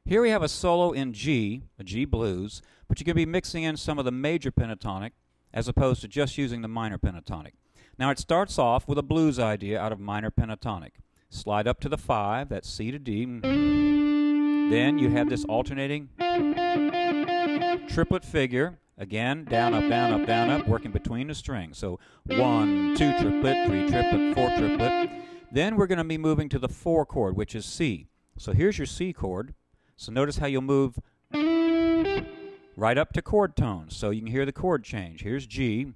Here we have a solo in G, a G blues, but you're going to be mixing in some of the major pentatonic as opposed to just using the minor pentatonic. Now it starts off with a blues idea out of minor pentatonic. Slide up to the 5, that's C to D. Then you have this alternating triplet figure. Again, down, up, down, up, down, up, working between the strings. So 1, 2 triplet, 3 triplet, 4 triplet. Then we're going to be moving to the 4 chord, which is C. So here's your C chord. So notice how you'll move right up to chord tones. So you can hear the chord change. Here's G.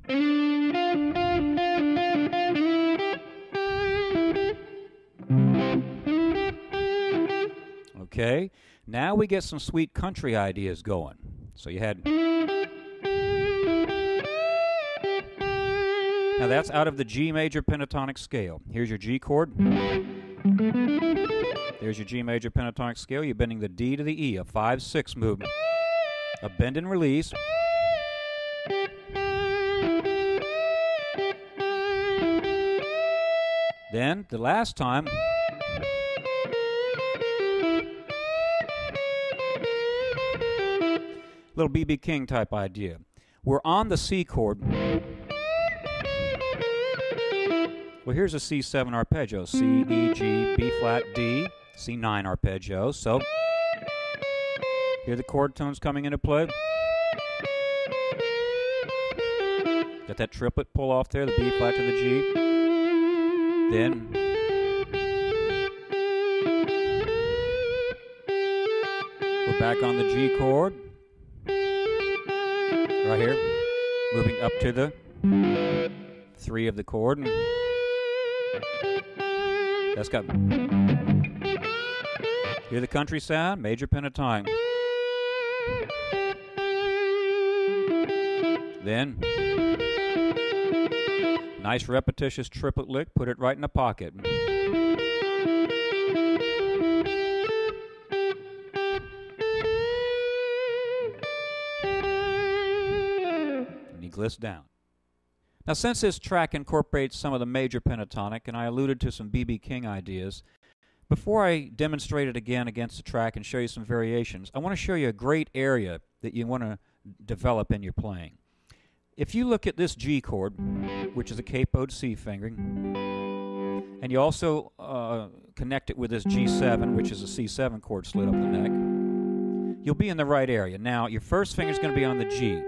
Okay, now we get some sweet country ideas going. So you had... Now that's out of the G major pentatonic scale. Here's your G chord. There's your G major pentatonic scale. You're bending the D to the E, a 5-6 movement. A bend and release. Then, the last time, little B.B. King type idea. We're on the C chord. Well, here's a C7 arpeggio. C, E, G, B flat, D, C9 arpeggio. So, hear the chord tones coming into play. Got that triplet pull off there, the B flat to the G. Then, we're back on the G chord. Right here. Moving up to the 3 of the chord. And that's got... Hear the country sound? Major pentatonic. Then, nice repetitious triplet lick. Put it right in the pocket. And he glisses down. Now, since this track incorporates some of the major pentatonic, and I alluded to some B.B. King ideas, before I demonstrate it again against the track and show you some variations, I want to show you a great area that you want to develop in your playing. If you look at this G chord, which is a capoed C fingering, and you also connect it with this G7, which is a C7 chord slid up the neck, you'll be in the right area. Now, your first finger is going to be on the G.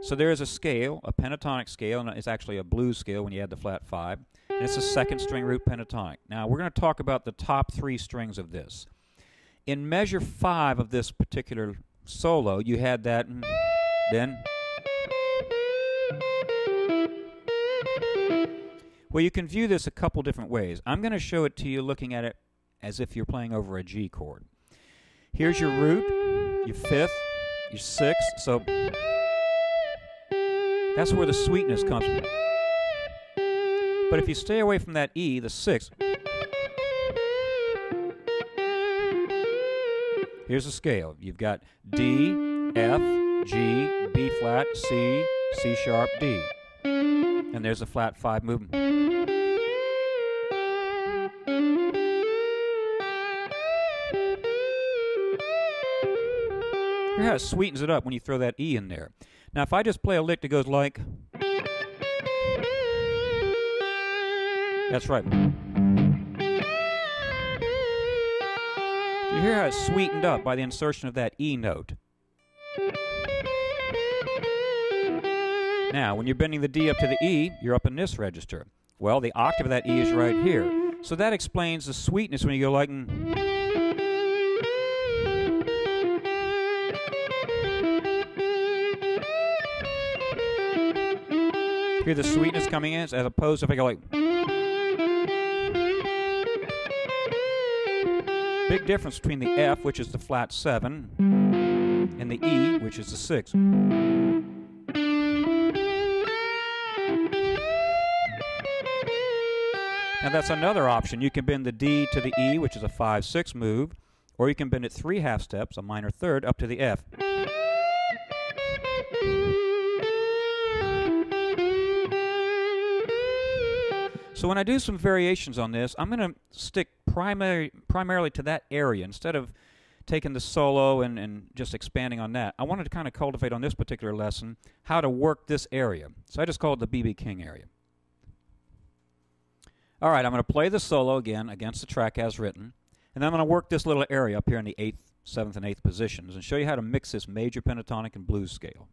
So there is a scale, a pentatonic scale, and it's actually a blues scale when you add the flat 5, and it's a second string root pentatonic. Now, we're going to talk about the top 3 strings of this. In measure 5 of this particular solo, you had that, then... Well, you can view this a couple different ways. I'm going to show it to you looking at it as if you're playing over a G chord. Here's your root, your 5th, your 6th, so that's where the sweetness comes from. But if you stay away from that E, the 6th, here's the scale. You've got D, F, G, B flat, C, C sharp, D. And there's a flat 5 movement. Here's how it sweetens it up when you throw that E in there. Now, if I just play a lick that goes like... That's right. You hear how it's sweetened up by the insertion of that E note. Now, when you're bending the D up to the E, you're up in this register. Well, the octave of that E is right here. So that explains the sweetness when you go like... Hear the sweetness coming in as opposed to if I go like... Big difference between the F, which is the flat 7, and the E, which is the 6. Now that's another option. You can bend the D to the E, which is a 5-6 move, or you can bend it 3 half steps, a minor third, up to the F. So when I do some variations on this, I'm going to stick primarily to that area instead of taken the solo and just expanding on that. I wanted to kind of cultivate on this particular lesson how to work this area. So I just call it the B.B. King area. All right, I'm going to play the solo again against the track as written, and then I'm going to work this little area up here in the 8th, 7th, and 8th positions and show you how to mix this major pentatonic and blues scale.